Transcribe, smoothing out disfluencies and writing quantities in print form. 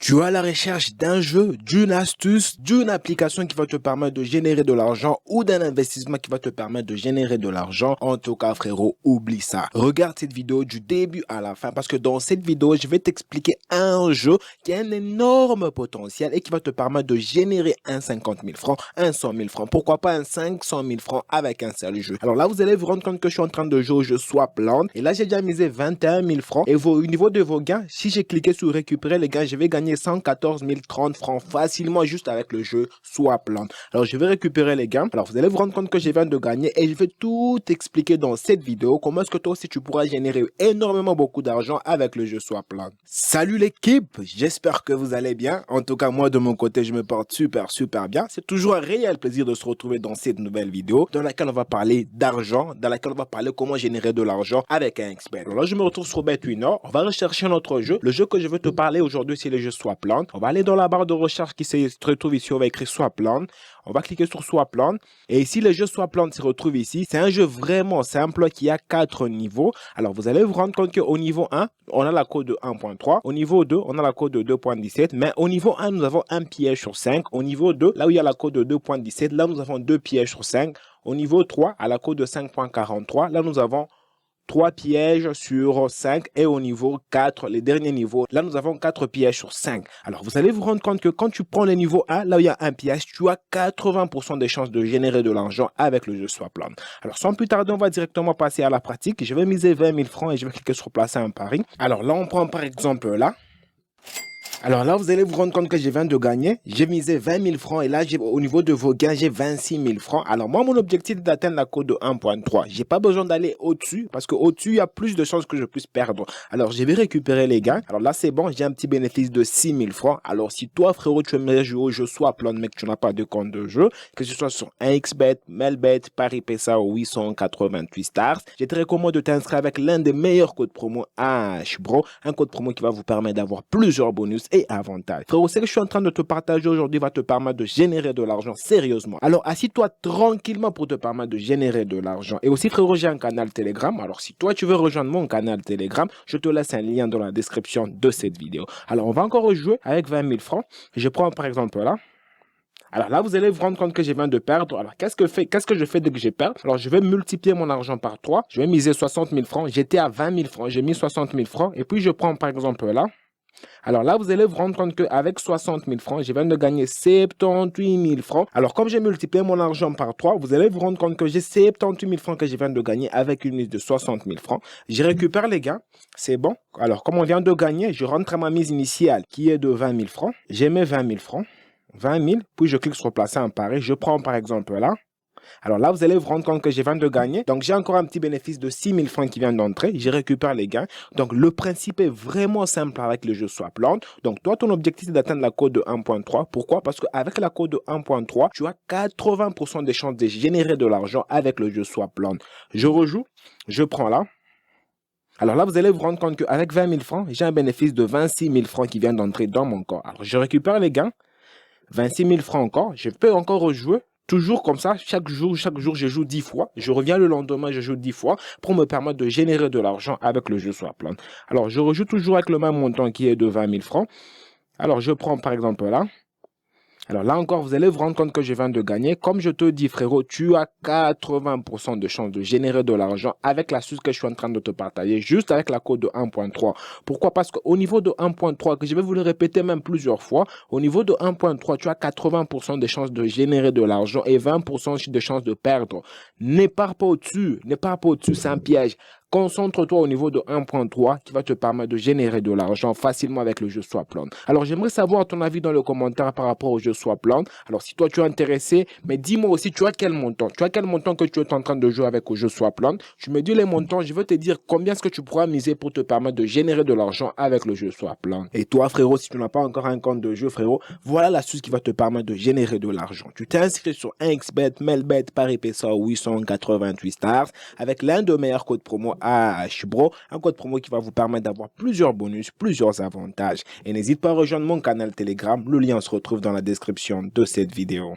Tu es à la recherche d'un jeu, d'une astuce, d'une application qui va te permettre de générer de l'argent ou d'un investissement qui va te permettre de générer de l'argent. En tout cas, frérot, oublie ça. Regarde cette vidéo du début à la fin parce que dans cette vidéo, je vais t'expliquer un jeu qui a un énorme potentiel et qui va te permettre de générer un 50 000 francs, un 100 000 francs, pourquoi pas un 500 000 francs avec un seul jeu. Alors là, vous allez vous rendre compte que je suis en train de jouer au jeu Swapland et là, j'ai déjà misé 21 000 francs et au niveau de vos gains, si j'ai cliqué sur récupérer les gains, je vais gagner 114 030 francs facilement juste avec le jeu Swapland. Alors je vais récupérer les gains. Alors vous allez vous rendre compte que je viens de gagner et je vais tout expliquer dans cette vidéo comment est-ce que toi aussi tu pourras générer énormément beaucoup d'argent avec le jeu Swapland. Salut l'équipe, j'espère que vous allez bien. En tout cas moi de mon côté je me porte super bien. C'est toujours un réel plaisir de se retrouver dans cette nouvelle vidéo dans laquelle on va parler d'argent, dans laquelle on va parler comment générer de l'argent avec un expert. Alors là je me retrouve sur BetWinner. On va rechercher notre jeu. Le jeu que je veux te parler aujourd'hui c'est le jeu Swapland. On va aller dans la barre de recherche qui se retrouve ici, on va écrire Swapland. On va cliquer sur Swapland. Et ici, le jeu Swapland se retrouve ici. C'est un jeu vraiment simple qui a 4 niveaux. Alors, vous allez vous rendre compte qu'au niveau 1, on a la code de 1.3. Au niveau 2, on a la code de 2.17. Mais au niveau 1, nous avons un piège sur 5. Au niveau 2, là où il y a la code de 2.17, là, nous avons 2 pièges sur 5. Au niveau 3, à la code de 5.43, là, nous avons 3 pièges sur 5 et au niveau 4, les derniers niveaux, là nous avons 4 pièges sur 5. Alors vous allez vous rendre compte que quand tu prends le niveau 1, là où il y a un piège, tu as 80% des chances de générer de l'argent avec le jeu Swapland. Alors sans plus tarder, on va directement passer à la pratique. Je vais miser 20 000 francs et je vais cliquer sur placer un pari. Alors là on prend par exemple là. Alors là, vous allez vous rendre compte que je viens de gagner. J'ai misé 20 000 francs et là, au niveau de vos gains, j'ai 26 000 francs. Alors moi, mon objectif est d'atteindre la cote de 1.3. J'ai pas besoin d'aller au-dessus parce qu'au-dessus, il y a plus de chances que je puisse perdre. Alors, je vais récupérer les gains. Alors là, c'est bon, j'ai un petit bénéfice de 6 000 francs. Alors, si toi, frérot, tu aimerais jouer au jeu Swapland, mais que tu n'as pas de compte de jeu, que ce soit sur 1xBet, Melbet, Paris PSA ou 888 Stars, je te recommande de t'inscrire avec l'un des meilleurs codes promo Bro, un code promo qui va vous permettre d'avoir plusieurs bonus et avantages. Frérot, ce que je suis en train de te partager aujourd'hui va te permettre de générer de l'argent sérieusement. Alors, assis-toi tranquillement pour te permettre de générer de l'argent. Et aussi, frérot, j'ai un canal Telegram. Alors, si toi, tu veux rejoindre mon canal Telegram, je te laisse un lien dans la description de cette vidéo. Alors, on va encore rejouer avec 20 000 francs. Je prends par exemple là. Alors là, vous allez vous rendre compte que je viens de perdre. Alors, qu'est-ce que je fais dès que j'ai perdu? Alors, je vais multiplier mon argent par 3. Je vais miser 60 000 francs. J'étais à 20 000 francs. J'ai mis 60 000 francs. Et puis, je prends par exemple là. Alors là, vous allez vous rendre compte qu'avec 60 000 francs, je viens de gagner 78 000 francs. Alors, comme j'ai multiplié mon argent par 3, vous allez vous rendre compte que j'ai 78 000 francs que je viens de gagner avec une mise de 60 000 francs. Je récupère les gains. C'est bon. Alors, comme on vient de gagner, je rentre à ma mise initiale qui est de 20 000 francs. J'ai mes 20 000 francs. 20 000. Puis, je clique sur placer un pari. Je prends par exemple là. Alors là, vous allez vous rendre compte que je viens de gagner. Donc, j'ai encore un petit bénéfice de 6 000 francs qui vient d'entrer. Je récupère les gains. Donc, le principe est vraiment simple avec le jeu Swapland. Donc, toi, ton objectif, c'est d'atteindre la cote de 1.3. Pourquoi? Parce qu'avec la cote de 1.3, tu as 80% des chances de générer de l'argent avec le jeu Swapland. Je rejoue. Je prends là. Alors là, vous allez vous rendre compte qu'avec 20 000 francs, j'ai un bénéfice de 26 000 francs qui vient d'entrer dans mon corps. Alors, je récupère les gains. 26 000 francs encore. Je peux encore rejouer. Toujours comme ça, chaque jour, je joue 10 fois. Je reviens le lendemain, je joue 10 fois pour me permettre de générer de l'argent avec le jeu Swapland. Alors, je rejoue toujours avec le même montant qui est de 20 000 francs. Alors, je prends par exemple là. Alors là encore, vous allez vous rendre compte que je viens de gagner. Comme je te dis, frérot, tu as 80% de chance de générer de l'argent avec l'astuce que je suis en train de te partager, juste avec la code de 1.3. Pourquoi? Parce qu'au niveau de 1.3, que je vais vous le répéter même plusieurs fois, au niveau de 1.3, tu as 80% de chances de générer de l'argent et 20% de chances de perdre. N'épare pas au-dessus, c'est un piège. Concentre-toi au niveau de 1.3 qui va te permettre de générer de l'argent facilement avec le jeu Swapland. Alors, j'aimerais savoir ton avis dans le commentaire par rapport au jeu Swapland. Alors, si toi, tu es intéressé, mais dis-moi aussi, tu as quel montant? Tu as quel montant que tu es en train de jouer avec au jeu Swapland? Tu me dis les montants, je veux te dire combien est-ce que tu pourras miser pour te permettre de générer de l'argent avec le jeu Swapland. Et toi, frérot, si tu n'as pas encore un compte de jeu, frérot, voilà l'astuce qui va te permettre de générer de l'argent. Tu t'es inscrit sur 1xBet, Melbet, Paris PSA 888 Stars avec l'un des meilleurs codes promo Bro, un code promo qui va vous permettre d'avoir plusieurs bonus, plusieurs avantages. Et n'hésite pas à rejoindre mon canal Telegram, le lien se retrouve dans la description de cette vidéo.